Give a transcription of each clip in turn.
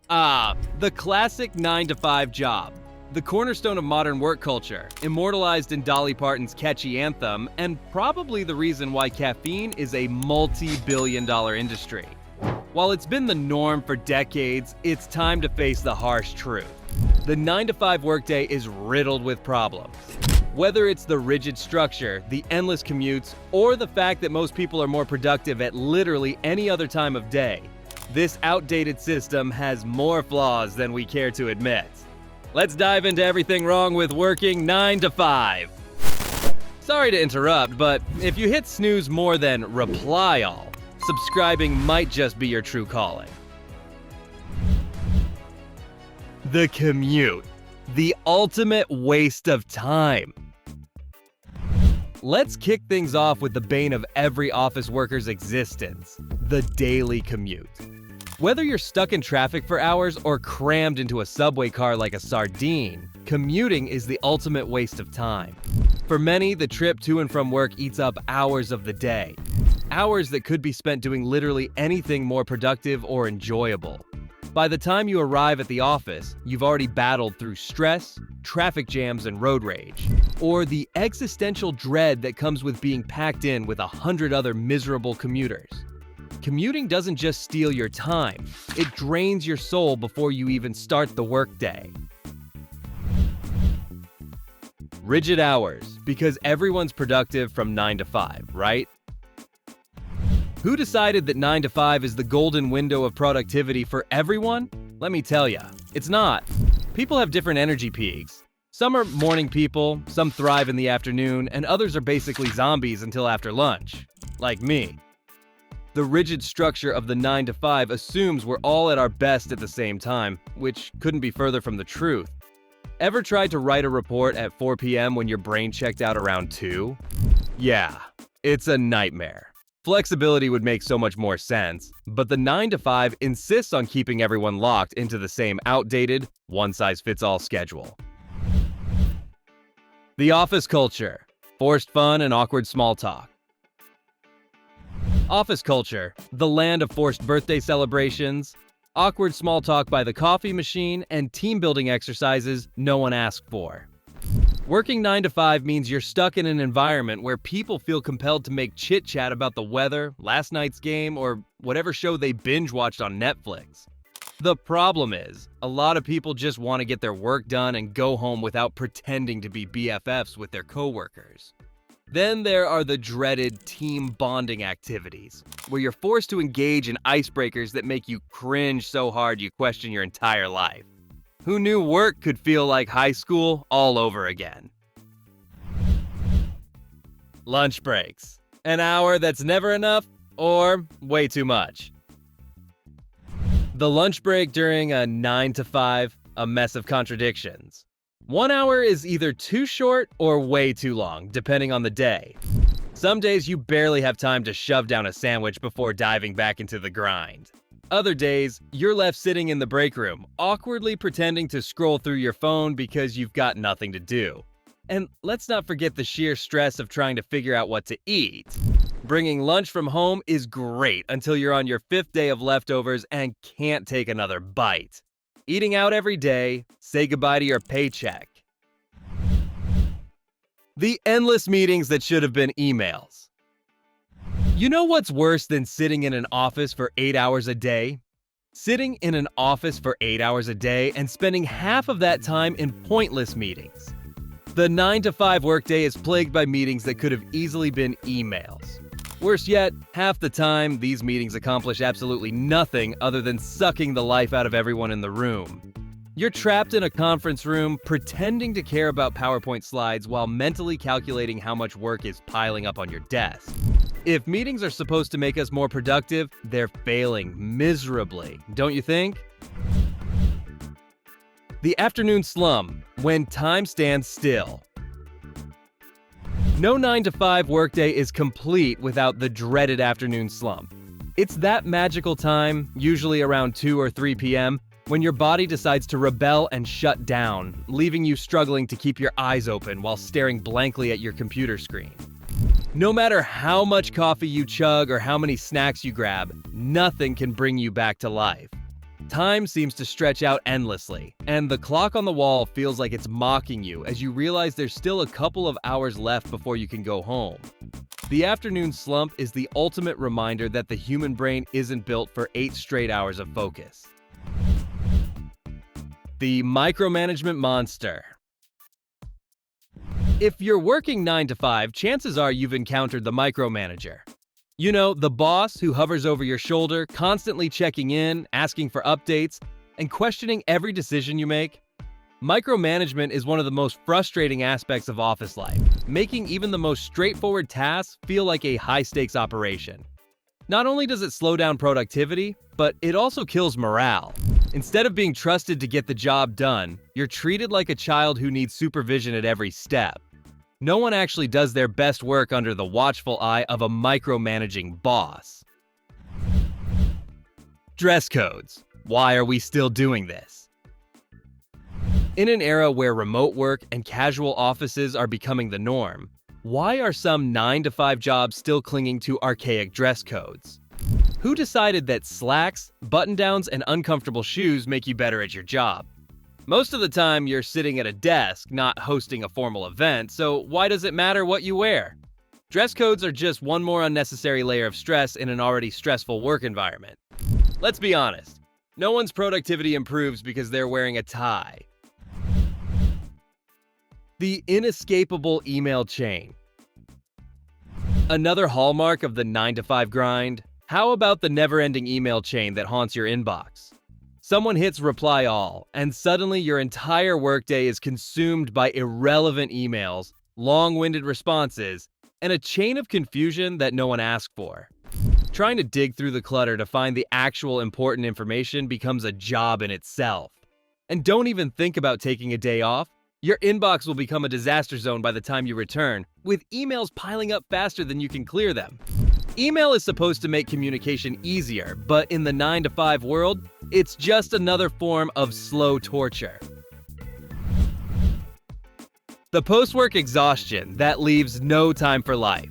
The classic 9-to-5 job. The cornerstone of modern work culture, immortalized in Dolly Parton's catchy anthem, and probably the reason why caffeine is a multi-billion-dollar industry. While it's been the norm for decades, it's time to face the harsh truth. The 9-to-5 workday is riddled with problems. Whether it's the rigid structure, the endless commutes, or the fact that most people are more productive at literally any other time of day, this outdated system has more flaws than we care to admit. Let's dive into everything wrong with working 9 to 5. Sorry to interrupt, but if you hit snooze more than reply all, subscribing might just be your true calling. The commute. The ultimate waste of time. Let's kick things off with the bane of every office worker's existence, the daily commute. Whether you're stuck in traffic for hours or crammed into a subway car like a sardine, commuting is the ultimate waste of time. For many, the trip to and from work eats up hours of the day. Hours that could be spent doing literally anything more productive or enjoyable. By the time you arrive at the office, you've already battled through stress, traffic jams, and road rage, or the existential dread that comes with being packed in with 100 other miserable commuters. Commuting doesn't just steal your time, it drains your soul before you even start the workday. Rigid hours, because everyone's productive from 9 to 5, right? Who decided that 9 to 5 is the golden window of productivity for everyone? Let me tell ya, it's not. People have different energy peaks. Some are morning people, some thrive in the afternoon, and others are basically zombies until after lunch. Like me. The rigid structure of the 9 to 5 assumes we're all at our best at the same time, which couldn't be further from the truth. Ever tried to write a report at 4 p.m. when your brain checked out around 2? Yeah, it's a nightmare. Flexibility would make so much more sense, but the 9 to 5 insists on keeping everyone locked into the same outdated, one-size-fits-all schedule. The office culture. Forced fun and awkward small talk. Office culture, the land of forced birthday celebrations, awkward small talk by the coffee machine, and team-building exercises no one asked for. Working 9 to 5 means you're stuck in an environment where people feel compelled to make chit-chat about the weather, last night's game, or whatever show they binge-watched on Netflix. The problem is, a lot of people just want to get their work done and go home without pretending to be BFFs with their coworkers. Then there are the dreaded team bonding activities, where you're forced to engage in icebreakers that make you cringe so hard you question your entire life. Who knew work could feel like high school all over again? Lunch breaks. An hour that's never enough or way too much. The lunch break during a 9 to 5, a mess of contradictions. 1 hour is either too short or way too long, depending on the day. Some days you barely have time to shove down a sandwich before diving back into the grind. Other days, you're left sitting in the break room, awkwardly pretending to scroll through your phone because you've got nothing to do. And let's not forget the sheer stress of trying to figure out what to eat. Bringing lunch from home is great until you're on your 5th day of leftovers and can't take another bite. Eating out every day, say goodbye to your paycheck. The endless meetings that should have been emails. You know what's worse than sitting in an office for 8 hours a day? Sitting in an office for 8 hours a day and spending half of that time in pointless meetings. The 9 to 5 workday is plagued by meetings that could have easily been emails. Worse yet, half the time, these meetings accomplish absolutely nothing other than sucking the life out of everyone in the room. You're trapped in a conference room, pretending to care about PowerPoint slides while mentally calculating how much work is piling up on your desk. If meetings are supposed to make us more productive, they're failing miserably, don't you think? The afternoon slum, when time stands still. No 9 to 5 workday is complete without the dreaded afternoon slump. It's that magical time, usually around 2 or 3 p.m., when your body decides to rebel and shut down, leaving you struggling to keep your eyes open while staring blankly at your computer screen. No matter how much coffee you chug or how many snacks you grab, nothing can bring you back to life. Time seems to stretch out endlessly, and the clock on the wall feels like it's mocking you as you realize there's still a couple of hours left before you can go home. The afternoon slump is the ultimate reminder that the human brain isn't built for 8 straight hours of focus. The micromanagement monster. If you're working 9 to 5, chances are you've encountered the micromanager. You know, the boss who hovers over your shoulder, constantly checking in, asking for updates, and questioning every decision you make. Micromanagement is one of the most frustrating aspects of office life, making even the most straightforward tasks feel like a high-stakes operation. Not only does it slow down productivity, but it also kills morale. Instead of being trusted to get the job done, you're treated like a child who needs supervision at every step. No one actually does their best work under the watchful eye of a micromanaging boss. Dress codes. Why are we still doing this? In an era where remote work and casual offices are becoming the norm, why are some 9 to 5 jobs still clinging to archaic dress codes? Who decided that slacks, button-downs, and uncomfortable shoes make you better at your job? Most of the time, you're sitting at a desk, not hosting a formal event, so why does it matter what you wear? Dress codes are just one more unnecessary layer of stress in an already stressful work environment. Let's be honest, no one's productivity improves because they're wearing a tie. The inescapable email chain. Another hallmark of the 9 to 5 grind? How about the never-ending email chain that haunts your inbox? Someone hits reply all, and suddenly your entire workday is consumed by irrelevant emails, long-winded responses, and a chain of confusion that no one asked for. Trying to dig through the clutter to find the actual important information becomes a job in itself. And don't even think about taking a day off. Your inbox will become a disaster zone by the time you return, with emails piling up faster than you can clear them. Email is supposed to make communication easier, but in the 9 to 5 world, it's just another form of slow torture. The post-work exhaustion that leaves no time for life.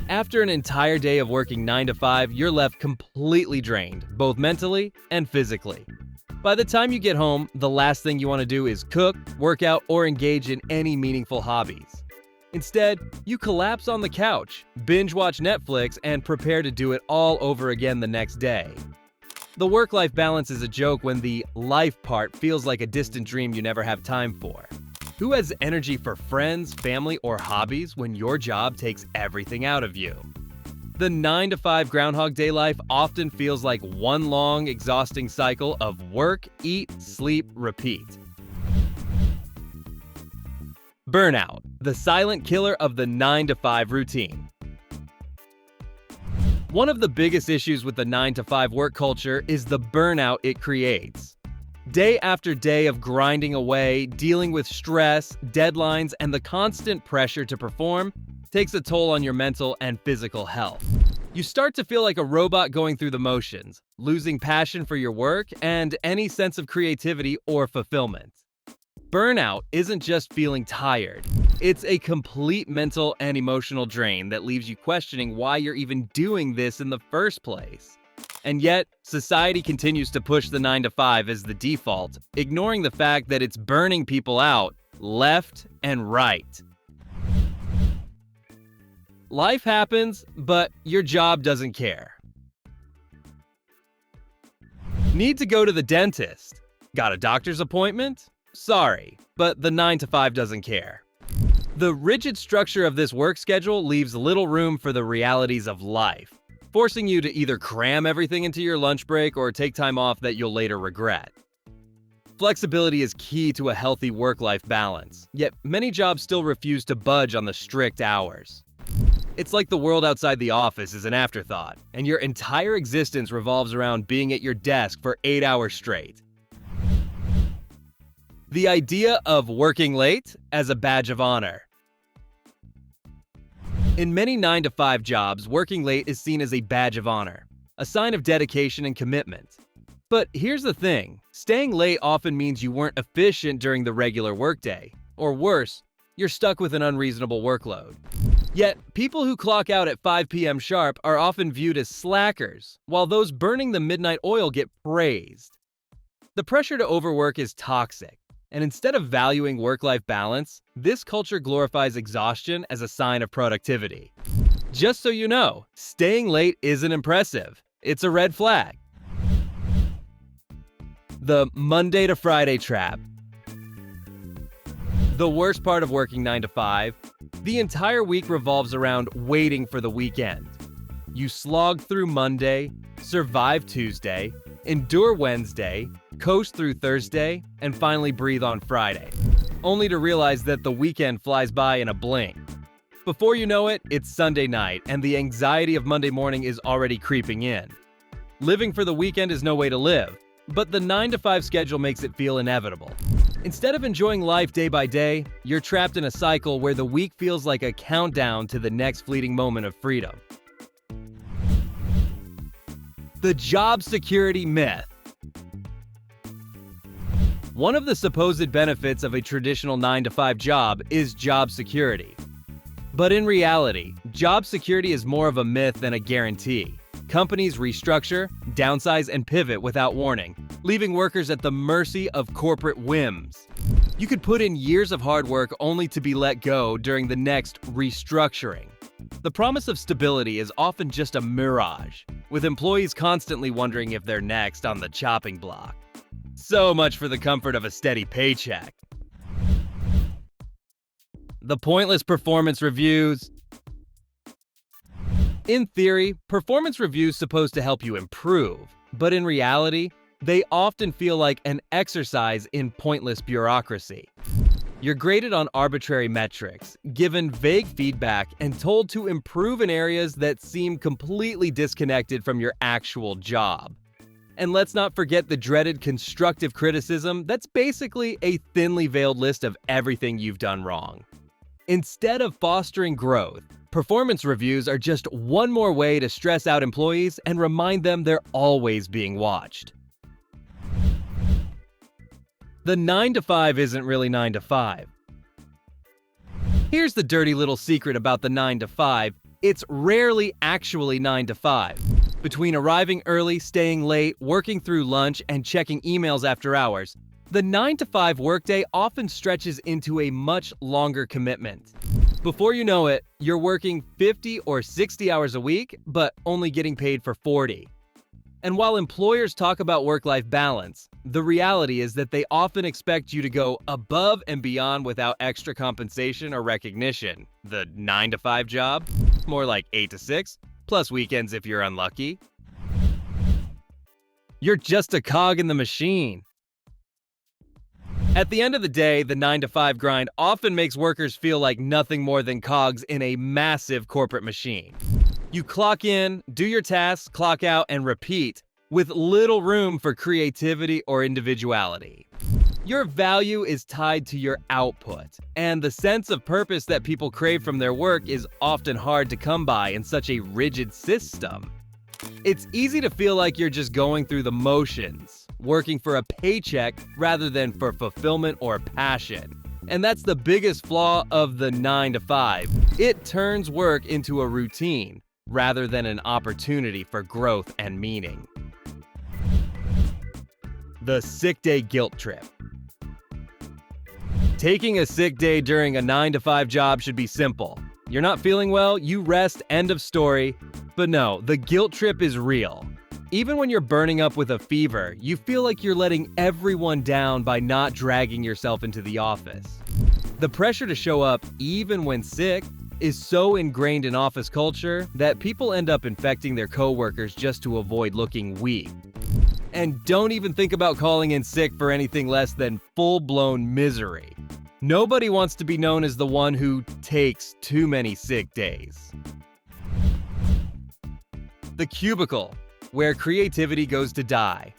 After an entire day of working 9 to 5, you're left completely drained, both mentally and physically. By the time you get home, the last thing you want to do is cook, work out, or engage in any meaningful hobbies. Instead, you collapse on the couch, binge-watch Netflix, and prepare to do it all over again the next day. The work-life balance is a joke when the life part feels like a distant dream you never have time for. Who has energy for friends, family, or hobbies when your job takes everything out of you? The 9 to 5 Groundhog Day life often feels like one long, exhausting cycle of work, eat, sleep, repeat. Burnout, the silent killer of the 9 to 5 routine. One of the biggest issues with the 9 to 5 work culture is the burnout it creates. Day after day of grinding away, dealing with stress, deadlines, and the constant pressure to perform takes a toll on your mental and physical health. You start to feel like a robot going through the motions, losing passion for your work and any sense of creativity or fulfillment. Burnout isn't just feeling tired. It's a complete mental and emotional drain that leaves you questioning why you're even doing this in the first place. And yet, society continues to push the 9 to 5 as the default, ignoring the fact that it's burning people out left and right. Life happens, but your job doesn't care. Need to go to the dentist? Got a doctor's appointment? Sorry, but the 9 to 5 doesn't care. The rigid structure of this work schedule leaves little room for the realities of life, forcing you to either cram everything into your lunch break or take time off that you'll later regret. Flexibility is key to a healthy work-life balance, yet many jobs still refuse to budge on the strict hours. It's like the world outside the office is an afterthought, and your entire existence revolves around being at your desk for 8 hours straight. The idea of working late as a badge of honor. In many 9 to 5 jobs, working late is seen as a badge of honor, a sign of dedication and commitment. But here's the thing, staying late often means you weren't efficient during the regular workday, or worse, you're stuck with an unreasonable workload. Yet, people who clock out at 5 p.m. sharp are often viewed as slackers, while those burning the midnight oil get praised. The pressure to overwork is toxic, and instead of valuing work-life balance, this culture glorifies exhaustion as a sign of productivity. Just so you know, staying late isn't impressive. It's a red flag. The Monday to Friday trap. The worst part of working 9 to 5, the entire week revolves around waiting for the weekend. You slog through Monday, survive Tuesday, endure Wednesday, coast through Thursday, and finally breathe on Friday, only to realize that the weekend flies by in a blink. Before you know it, it's Sunday night, and the anxiety of Monday morning is already creeping in. Living for the weekend is no way to live, but the 9 to 5 schedule makes it feel inevitable. Instead of enjoying life day by day, you're trapped in a cycle where the week feels like a countdown to the next fleeting moment of freedom. The job security myth. One of the supposed benefits of a traditional 9 to 5 job is job security. But in reality, job security is more of a myth than a guarantee. Companies restructure, downsize, and pivot without warning, leaving workers at the mercy of corporate whims. You could put in years of hard work only to be let go during the next restructuring. The promise of stability is often just a mirage, with employees constantly wondering if they're next on the chopping block. So much for the comfort of a steady paycheck. The pointless performance reviews. In theory, performance reviews supposed to help you improve, but in reality, they often feel like an exercise in pointless bureaucracy. You're graded on arbitrary metrics, given vague feedback, and told to improve in areas that seem completely disconnected from your actual job. And let's not forget the dreaded constructive criticism that's basically a thinly veiled list of everything you've done wrong. Instead of fostering growth, performance reviews are just one more way to stress out employees and remind them they're always being watched. The 9 to 5 isn't really 9 to 5. Here's the dirty little secret about the 9 to 5. It's rarely actually 9 to 5. Between arriving early, staying late, working through lunch, and checking emails after hours, the 9 to 5 workday often stretches into a much longer commitment. Before you know it, you're working 50 or 60 hours a week, but only getting paid for 40. And while employers talk about work-life balance, the reality is that they often expect you to go above and beyond without extra compensation or recognition. The 9 to 5 job? More like 8 to 6, plus weekends if you're unlucky. You're just a cog in the machine. At the end of the day, the 9 to 5 grind often makes workers feel like nothing more than cogs in a massive corporate machine. You clock in, do your tasks, clock out, and repeat, with little room for creativity or individuality. Your value is tied to your output, and the sense of purpose that people crave from their work is often hard to come by in such a rigid system. It's easy to feel like you're just going through the motions, working for a paycheck rather than for fulfillment or passion. And that's the biggest flaw of the 9 to 5. It turns work into a routine rather than an opportunity for growth and meaning. The sick day guilt trip. Taking a sick day during a 9 to 5 job should be simple. You're not feeling well, you rest, end of story. But no, the guilt trip is real. Even when you're burning up with a fever, you feel like you're letting everyone down by not dragging yourself into the office. The pressure to show up, even when sick, is so ingrained in office culture that people end up infecting their coworkers just to avoid looking weak. And don't even think about calling in sick for anything less than full-blown misery. Nobody wants to be known as the one who takes too many sick days. The cubicle, where creativity goes to die.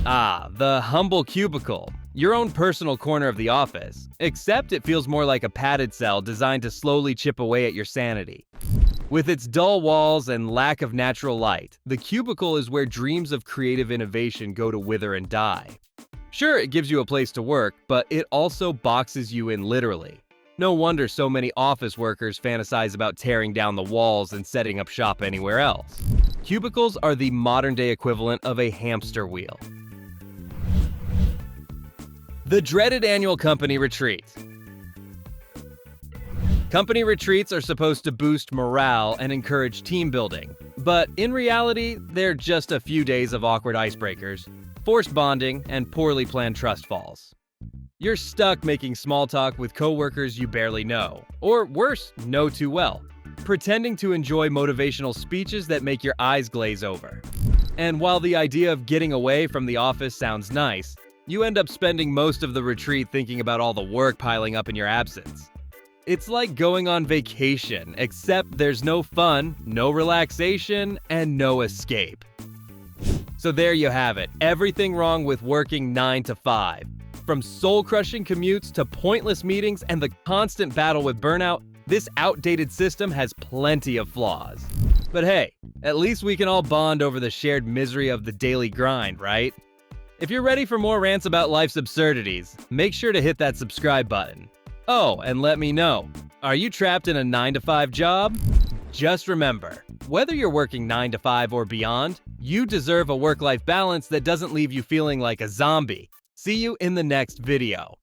The humble cubicle, your own personal corner of the office, except it feels more like a padded cell designed to slowly chip away at your sanity. With its dull walls and lack of natural light, the cubicle is where dreams of creative innovation go to wither and die. Sure, it gives you a place to work, but it also boxes you in literally. No wonder so many office workers fantasize about tearing down the walls and setting up shop anywhere else. Cubicles are the modern-day equivalent of a hamster wheel. The dreaded annual company retreat. Company retreats are supposed to boost morale and encourage team building, but in reality, they're just a few days of awkward icebreakers, forced bonding, and poorly planned trust falls. You're stuck making small talk with coworkers you barely know, or worse, know too well, pretending to enjoy motivational speeches that make your eyes glaze over. And while the idea of getting away from the office sounds nice, you end up spending most of the retreat thinking about all the work piling up in your absence. It's like going on vacation, except there's no fun, no relaxation, and no escape. So there you have it, everything wrong with working 9 to 5. From soul-crushing commutes to pointless meetings and the constant battle with burnout, this outdated system has plenty of flaws. But hey, at least we can all bond over the shared misery of the daily grind, right? If you're ready for more rants about life's absurdities, make sure to hit that subscribe button. Oh, and let me know, are you trapped in a 9 to 5 job? Just remember, whether you're working 9 to 5 or beyond, you deserve a work-life balance that doesn't leave you feeling like a zombie. See you in the next video.